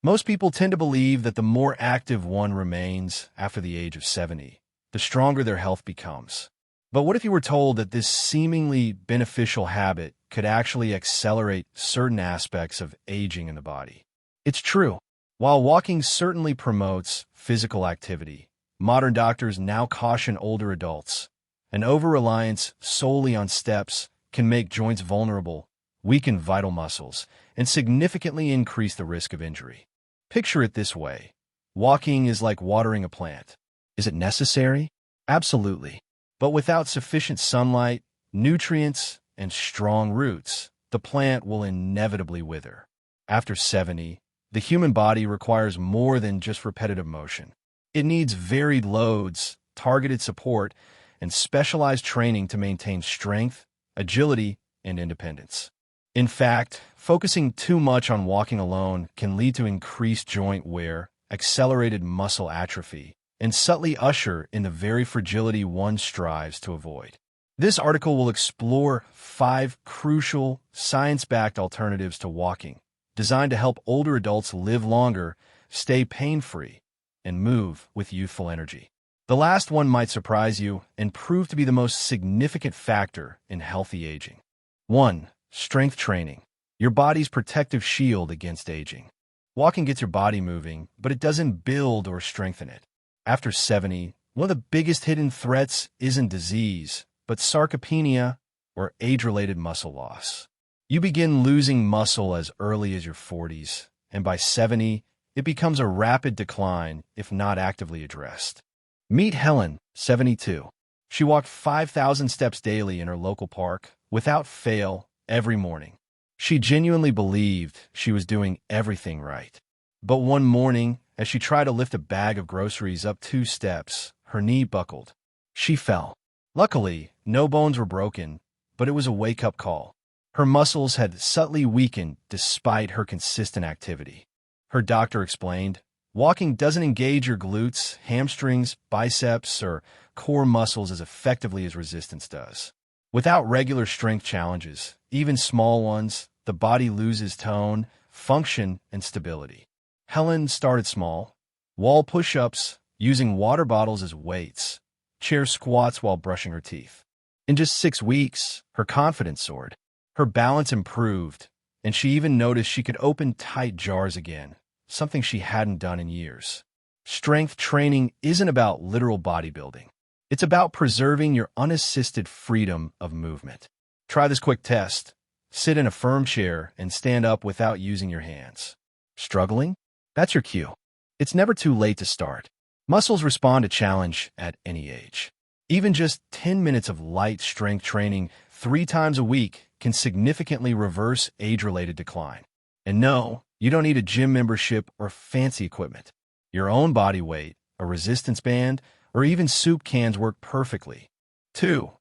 Most people tend to believe that the more active one remains after the age of 70, the stronger their health becomes. But what if you were told that this seemingly beneficial habit could actually accelerate certain aspects of aging in the body? It's true. While walking certainly promotes physical activity, modern doctors now caution older adults. An over-reliance solely on steps can make joints vulnerable, weaken vital muscles, and significantly increase the risk of injury. Picture it this way. Walking is like watering a plant. Is it necessary? Absolutely. But without sufficient sunlight, nutrients, and strong roots, the plant will inevitably wither. After 70, the human body requires more than just repetitive motion. It needs varied loads, targeted support, and specialized training to maintain strength, agility, and independence. In fact, focusing too much on walking alone can lead to increased joint wear, accelerated muscle atrophy, and subtly usher in the very fragility one strives to avoid. This article will explore 5 crucial, science-backed alternatives to walking, designed to help older adults live longer, stay pain-free, and move with youthful energy. The last one might surprise you and prove to be the most significant factor in healthy aging. 1. Strength training, your body's protective shield against aging. Walking gets your body moving, but it doesn't build or strengthen it. After 70, one of the biggest hidden threats isn't disease, but sarcopenia, or age-related muscle loss. You begin losing muscle as early as your 40s, and by 70, it becomes a rapid decline if not actively addressed. Meet Helen, 72. She walked 5,000 steps daily in her local park, without fail, every morning. She genuinely believed she was doing everything right. But one morning, as she tried to lift a bag of groceries up 2 steps, her knee buckled. She fell. Luckily, no bones were broken, but it was a wake-up call. Her muscles had subtly weakened despite her consistent activity. Her doctor explained, walking doesn't engage your glutes, hamstrings, biceps, or core muscles as effectively as resistance does. Without regular strength challenges, even small ones, the body loses tone, function, and stability. Helen started small. Wall push-ups, using water bottles as weights, chair squats while brushing her teeth. In just 6 weeks, her confidence soared. Her balance improved, and she even noticed she could open tight jars again, something she hadn't done in years. Strength training isn't about literal bodybuilding. It's about preserving your unassisted freedom of movement. Try this quick test. Sit in a firm chair and stand up without using your hands. Struggling? That's your cue. It's never too late to start. Muscles respond to challenge at any age. Even just 10 minutes of light strength training 3 times a week can significantly reverse age-related decline. And no, you don't need a gym membership or fancy equipment. Your own body weight, a resistance band, or even soup cans work perfectly. 2.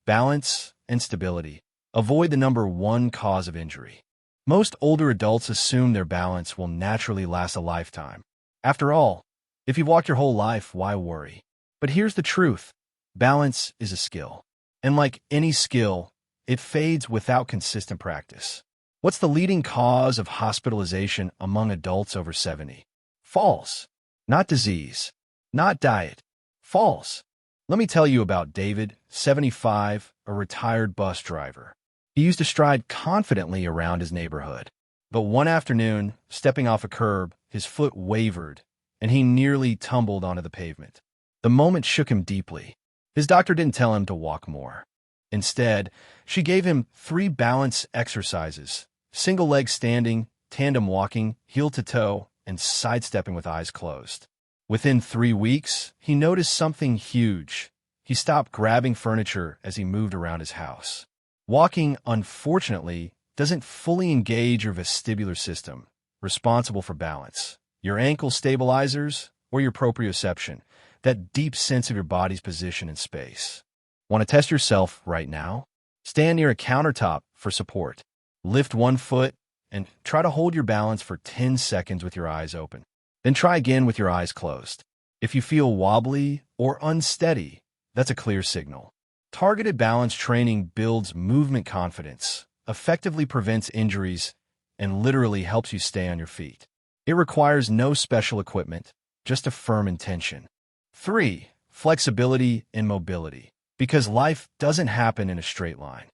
Balance and stability. Avoid the number 1 cause of injury. Most older adults assume their balance will naturally last a lifetime. After all, if you've walked your whole life, why worry? But here's the truth. Balance is a skill. And like any skill, it fades without consistent practice. What's the leading cause of hospitalization among adults over 70? Falls. Not disease. Not diet. Falls. Let me tell you about David, 75, a retired bus driver. He used to stride confidently around his neighborhood. But one afternoon, stepping off a curb, his foot wavered, and he nearly tumbled onto the pavement. The moment shook him deeply. His doctor didn't tell him to walk more. Instead, she gave him 3 balance exercises: single leg standing, tandem walking, heel to toe, and sidestepping with eyes closed. Within 3 weeks, he noticed something huge. He stopped grabbing furniture as he moved around his house. Walking, unfortunately, doesn't fully engage your vestibular system, responsible for balance, your ankle stabilizers, or your proprioception, that deep sense of your body's position in space. Want to test yourself right now? Stand near a countertop for support. Lift 1 foot and try to hold your balance for 10 seconds with your eyes open. Then try again with your eyes closed. If you feel wobbly or unsteady, that's a clear signal. Targeted balance training builds movement confidence, effectively prevents injuries, and literally helps you stay on your feet. It requires no special equipment, just a firm intention. 3. Flexibility and mobility. Because life doesn't happen in a straight line.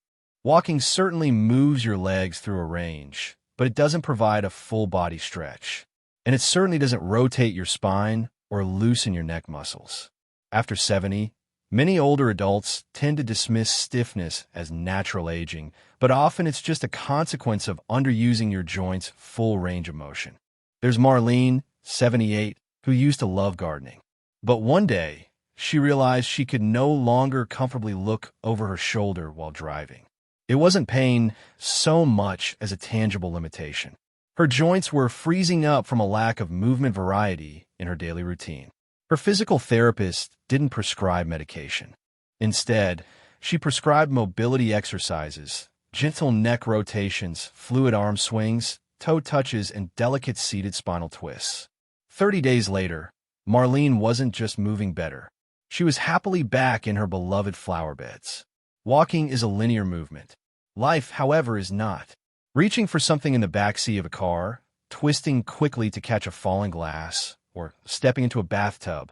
Walking certainly moves your legs through a range, but it doesn't provide a full body stretch. And it certainly doesn't rotate your spine or loosen your neck muscles. After 70, many older adults tend to dismiss stiffness as natural aging, but often it's just a consequence of underusing your joints' full range of motion. There's Marlene, 78, who used to love gardening. But one day, she realized she could no longer comfortably look over her shoulder while driving. It wasn't pain so much as a tangible limitation. Her joints were freezing up from a lack of movement variety in her daily routine. Her physical therapist didn't prescribe medication. Instead, she prescribed mobility exercises, gentle neck rotations, fluid arm swings, toe touches, and delicate seated spinal twists. 30 days later, Marlene wasn't just moving better. She was happily back in her beloved flower beds. Walking is a linear movement. Life, however, is not. Reaching for something in the backseat of a car, twisting quickly to catch a falling glass, or stepping into a bathtub,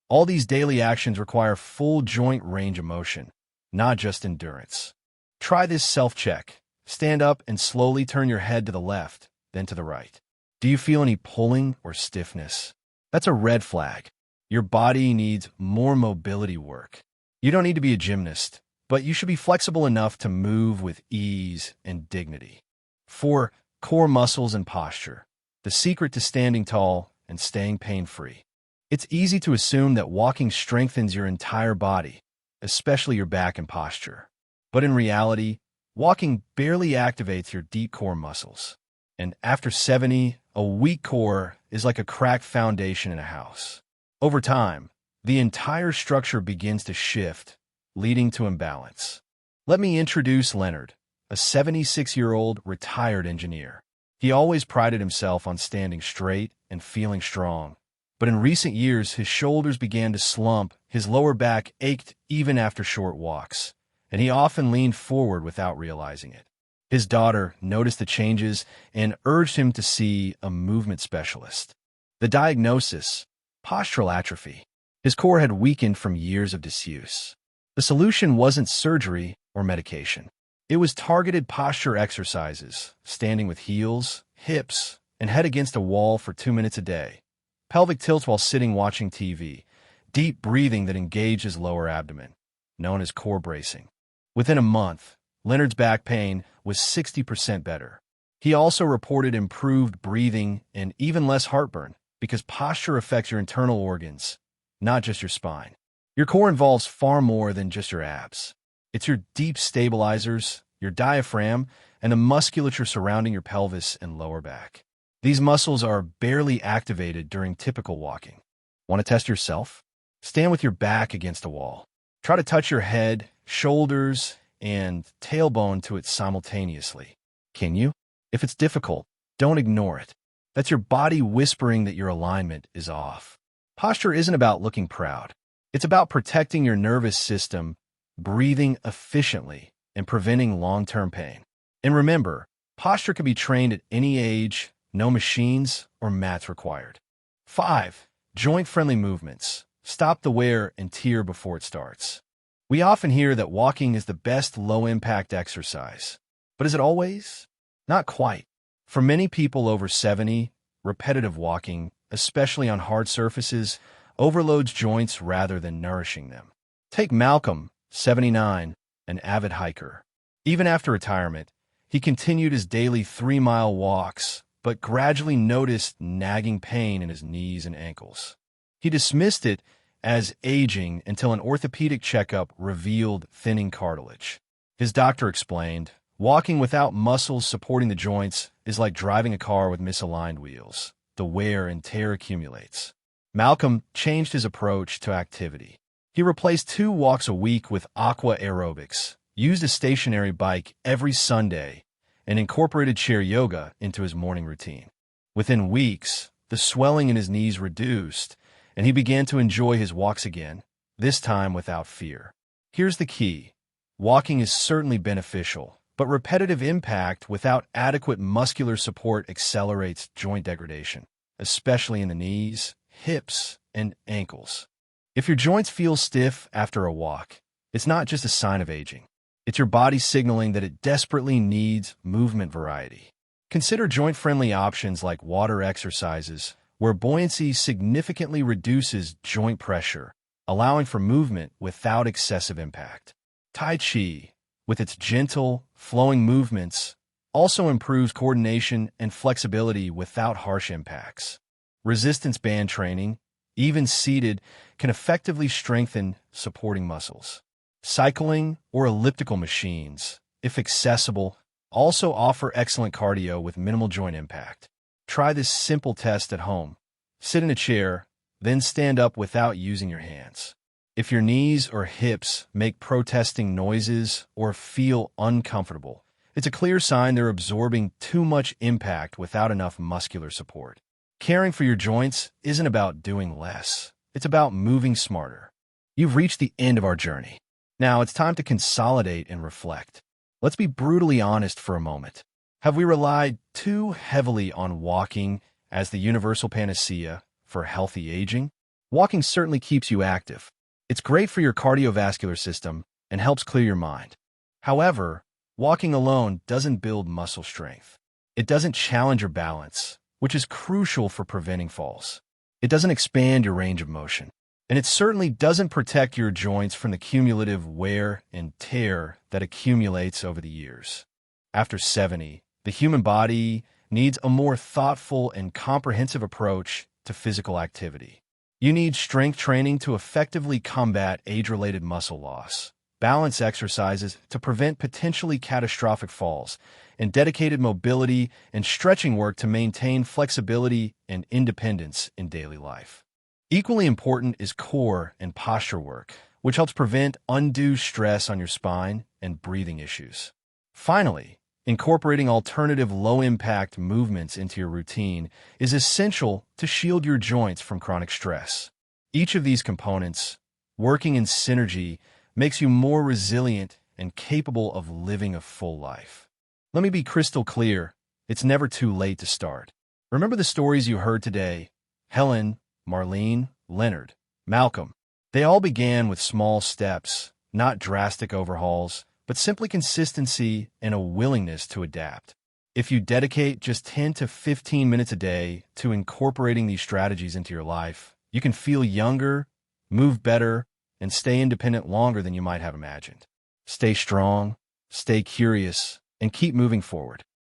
all these daily actions require full joint range of motion, not just endurance. Try this self-check. Stand up and slowly turn your head to the left, then to the right. Do you feel any pulling or stiffness? That's a red flag. Your body needs more mobility work. You don't need to be a gymnast, but you should be flexible enough to move with ease and dignity. 4. Core muscles and posture. The secret to standing tall and staying pain-free. It's easy to assume that walking strengthens your entire body, especially your back and posture. But in reality, walking barely activates your deep core muscles. And after 70, a weak core is like a cracked foundation in a house. Over time, the entire structure begins to shift, leading to imbalance. Let me introduce Leonard, a 76-year-old retired engineer. He always prided himself on standing straight and feeling strong. But in recent years, his shoulders began to slump, his lower back ached even after short walks, and he often leaned forward without realizing it. His daughter noticed the changes and urged him to see a movement specialist. The diagnosis: postural atrophy. His core had weakened from years of disuse. The solution wasn't surgery or medication. It was targeted posture exercises, standing with heels, hips, and head against a wall for 2 minutes a day, pelvic tilts while sitting watching TV, deep breathing that engaged his lower abdomen, known as core bracing. Within a month, Leonard's back pain was 60% better. He also reported improved breathing and even less heartburn, because posture affects your internal organs, not just your spine. Your core involves far more than just your abs. It's your deep stabilizers, your diaphragm, and the musculature surrounding your pelvis and lower back. These muscles are barely activated during typical walking. Want to test yourself? Stand with your back against a wall. Try to touch your head, shoulders, and tailbone to it simultaneously. Can you? If it's difficult, don't ignore it. That's your body whispering that your alignment is off. Posture isn't about looking proud. It's about protecting your nervous system, breathing efficiently, and preventing long-term pain. And remember, posture can be trained at any age, no machines or mats required. 5. Joint-friendly movements. Stop the wear and tear before it starts. We often hear that walking is the best low-impact exercise. But is it always? Not quite. For many people over 70, repetitive walking, especially on hard surfaces, overloads joints rather than nourishing them. Take Malcolm, 79, an avid hiker. Even after retirement, he continued his daily 3-mile walks, but gradually noticed nagging pain in his knees and ankles. He dismissed it as aging until an orthopedic checkup revealed thinning cartilage. His doctor explained, walking without muscles supporting the joints is like driving a car with misaligned wheels. The wear and tear accumulates. Malcolm changed his approach to activity. He replaced 2 walks a week with aqua aerobics, used a stationary bike every Sunday, and incorporated chair yoga into his morning routine. Within weeks, the swelling in his knees reduced, and he began to enjoy his walks again, this time without fear. Here's the key. Walking is certainly beneficial, but repetitive impact without adequate muscular support accelerates joint degradation. especially in the knees, hips, and ankles. If your joints feel stiff after a walk, it's not just a sign of aging. It's your body signaling that it desperately needs movement variety. Consider joint-friendly options like water exercises, where buoyancy significantly reduces joint pressure, allowing for movement without excessive impact. Tai Chi, with its gentle, flowing movements, also improves coordination and flexibility without harsh impacts. Resistance band training, even seated, can effectively strengthen supporting muscles. Cycling or elliptical machines, if accessible, also offer excellent cardio with minimal joint impact. Try this simple test at home. Sit in a chair, then stand up without using your hands. If your knees or hips make protesting noises or feel uncomfortable, it's a clear sign they're absorbing too much impact without enough muscular support. Caring for your joints isn't about doing less. It's about moving smarter. You've reached the end of our journey. Now it's time to consolidate and reflect. Let's be brutally honest for a moment. Have we relied too heavily on walking as the universal panacea for healthy aging? Walking certainly keeps you active. It's great for your cardiovascular system and helps clear your mind. However, walking alone doesn't build muscle strength. It doesn't challenge your balance, which is crucial for preventing falls. It doesn't expand your range of motion. And it certainly doesn't protect your joints from the cumulative wear and tear that accumulates over the years. After 70, the human body needs a more thoughtful and comprehensive approach to physical activity. You need strength training to effectively combat age-related muscle loss, balance exercises to prevent potentially catastrophic falls, and dedicated mobility and stretching work to maintain flexibility and independence in daily life. Equally important is core and posture work, which helps prevent undue stress on your spine and breathing issues. Finally, incorporating alternative low-impact movements into your routine is essential to shield your joints from chronic stress. Each of these components, working in synergy, makes you more resilient and capable of living a full life. Let me be crystal clear, it's never too late to start. Remember the stories you heard today: Helen, Marlene, Leonard, Malcolm. They all began with small steps, not drastic overhauls, but simply consistency and a willingness to adapt. If you dedicate just 10 to 15 minutes a day to incorporating these strategies into your life, you can feel younger, move better, and stay independent longer than you might have imagined. Stay strong, stay curious, and keep moving forward.